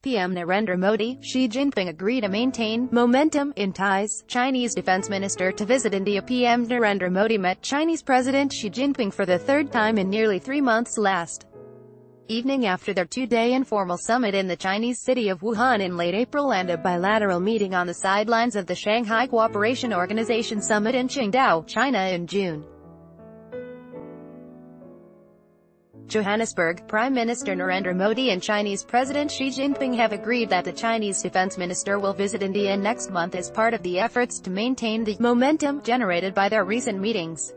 PM Narendra Modi, Xi Jinping agree to maintain momentum in ties. Chinese Defense Minister to visit India. PM Narendra Modi met Chinese President Xi Jinping for the third time in nearly 3 months last evening after their two-day informal summit in the Chinese city of Wuhan in late April and a bilateral meeting on the sidelines of the Shanghai Cooperation Organization summit in Qingdao, China in June. Johannesburg, Prime Minister Narendra Modi and Chinese President Xi Jinping have agreed that the Chinese Defense Minister will visit India next month as part of the efforts to maintain the momentum generated by their recent meetings.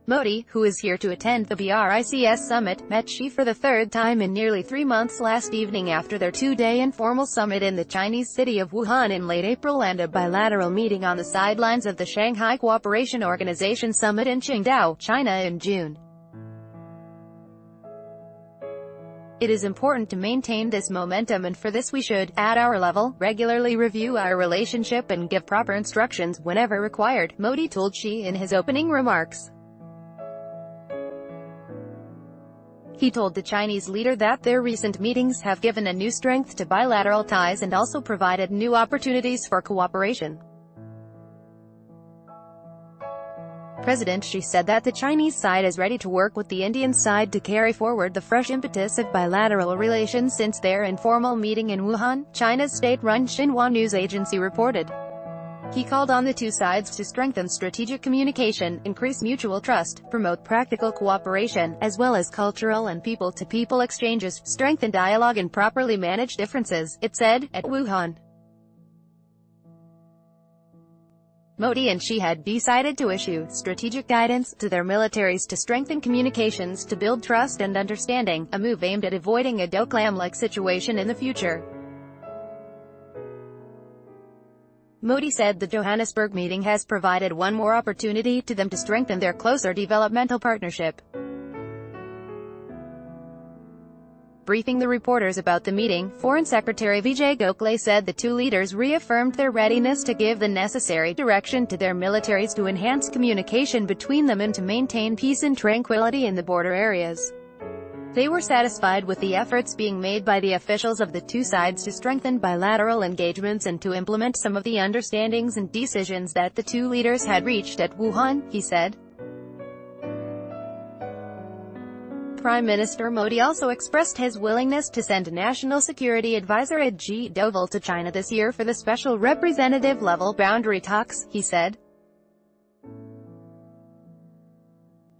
Modi, who is here to attend the BRICS summit, met Xi for the third time in nearly 3 months last evening after their two-day informal summit in the Chinese city of Wuhan in late April and a bilateral meeting on the sidelines of the Shanghai Cooperation Organization summit in Qingdao, China in June. It is important to maintain this momentum, and for this we should, at our level, regularly review our relationship and give proper instructions whenever required, Modi told Xi in his opening remarks. He told the Chinese leader that their recent meetings have given a new strength to bilateral ties and also provided new opportunities for cooperation. President Xi said that the Chinese side is ready to work with the Indian side to carry forward the fresh impetus of bilateral relations since their informal meeting in Wuhan, China's state-run Xinhua news agency reported. He called on the two sides to strengthen strategic communication, increase mutual trust, promote practical cooperation, as well as cultural and people-to-people exchanges, strengthen dialogue and properly manage differences, it said, at Wuhan. Modi and Xi had decided to issue strategic guidance to their militaries to strengthen communications to build trust and understanding, a move aimed at avoiding a Doklam-like situation in the future. Modi said the Johannesburg meeting has provided one more opportunity to them to strengthen their closer developmental partnership. Briefing the reporters about the meeting, Foreign Secretary Vijay Gokhale said the two leaders reaffirmed their readiness to give the necessary direction to their militaries to enhance communication between them and to maintain peace and tranquility in the border areas. They were satisfied with the efforts being made by the officials of the two sides to strengthen bilateral engagements and to implement some of the understandings and decisions that the two leaders had reached at Wuhan, he said. Prime Minister Modi also expressed his willingness to send National Security Advisor Ajit Doval to China this year for the special representative-level boundary talks, he said.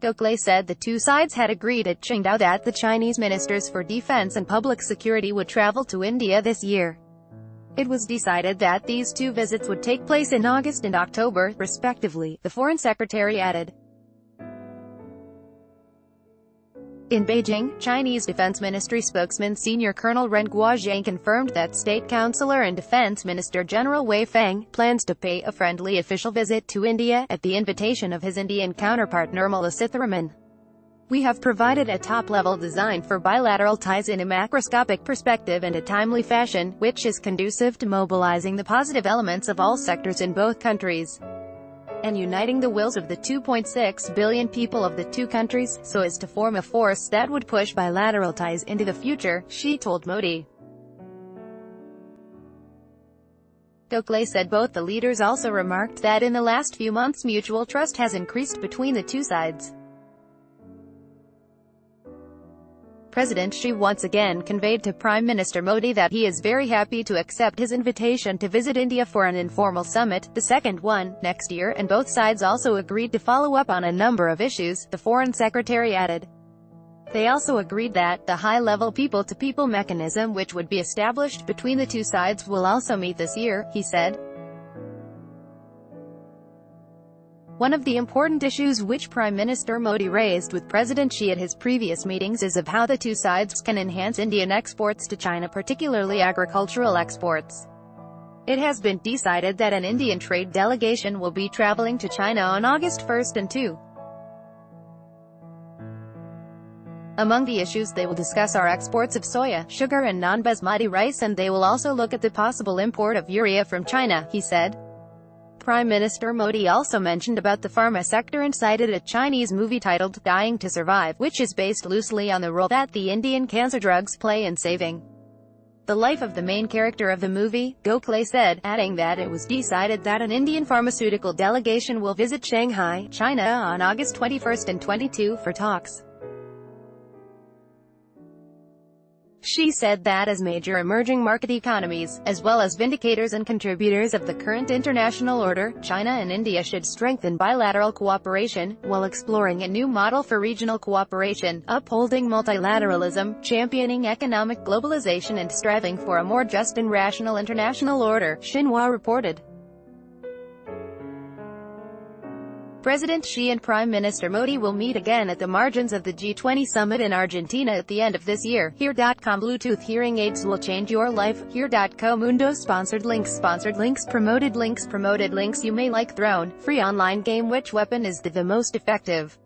Gokhale said the two sides had agreed at Qingdao that the Chinese ministers for defense and public security would travel to India this year. It was decided that these two visits would take place in August and October, respectively, the Foreign Secretary added. In Beijing, Chinese Defense Ministry spokesman Senior Colonel Ren Guozhang confirmed that State Councillor and Defense Minister General Wei Feng plans to pay a friendly official visit to India at the invitation of his Indian counterpart Nirmala Sitharaman. We have provided a top-level design for bilateral ties in a macroscopic perspective and a timely fashion, which is conducive to mobilizing the positive elements of all sectors in both countries and uniting the wills of the 2.6 billion people of the two countries, so as to form a force that would push bilateral ties into the future, Xi told Modi. Gokhale said both the leaders also remarked that in the last few months mutual trust has increased between the two sides. President Xi once again conveyed to Prime Minister Modi that he is very happy to accept his invitation to visit India for an informal summit, the second one, next year, and both sides also agreed to follow up on a number of issues, the Foreign Secretary added. They also agreed that the high-level people-to-people mechanism which would be established between the two sides will also meet this year, he said. One of the important issues which Prime Minister Modi raised with President Xi at his previous meetings is of how the two sides can enhance Indian exports to China, particularly agricultural exports. It has been decided that an Indian trade delegation will be traveling to China on August 1 and 2. Among the issues they will discuss are exports of soya, sugar and non-basmati rice, and they will also look at the possible import of urea from China, he said. Prime Minister Modi also mentioned about the pharma sector and cited a Chinese movie titled Dying to Survive, which is based loosely on the role that the Indian cancer drugs play in saving the life of the main character of the movie, Gokhale said, adding that it was decided that an Indian pharmaceutical delegation will visit Shanghai, China on August 21 and 22 for talks. She said that as major emerging market economies, as well as vindicators and contributors of the current international order, China and India should strengthen bilateral cooperation, while exploring a new model for regional cooperation, upholding multilateralism, championing economic globalization and striving for a more just and rational international order, Xinhua reported. President Xi and Prime Minister Modi will meet again at the margins of the G20 summit in Argentina at the end of this year. Here.com Bluetooth hearing aids will change your life. Here.co Mundo sponsored links promoted links You may like Throne, free online game. Which weapon is the most effective?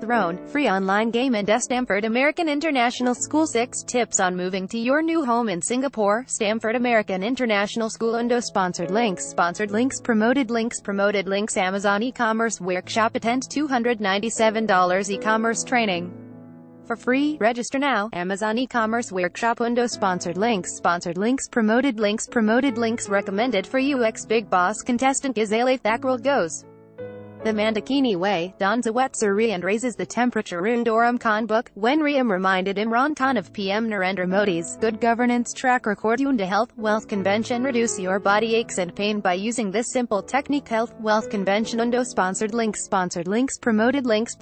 Throne, free online game and Stanford American International School. 6 tips on moving to your new home in Singapore. Stanford American International School. Undo sponsored links promoted links Amazon e-commerce workshop. Attend $297 e-commerce training for free. Register now. Amazon e-commerce workshop. Undo sponsored links promoted links recommended for you. Ex-Big Boss contestant Gisele Thakral goes the Mandakini way, dons a wetsuit and raises the temperature. Undoram Khan book, when Riyam reminded Imran Khan of PM Narendra Modi's good governance track record. Unda Health Wealth Convention. Reduce your body aches and pain by using this simple technique. Health Wealth Convention. Undo sponsored links promoted links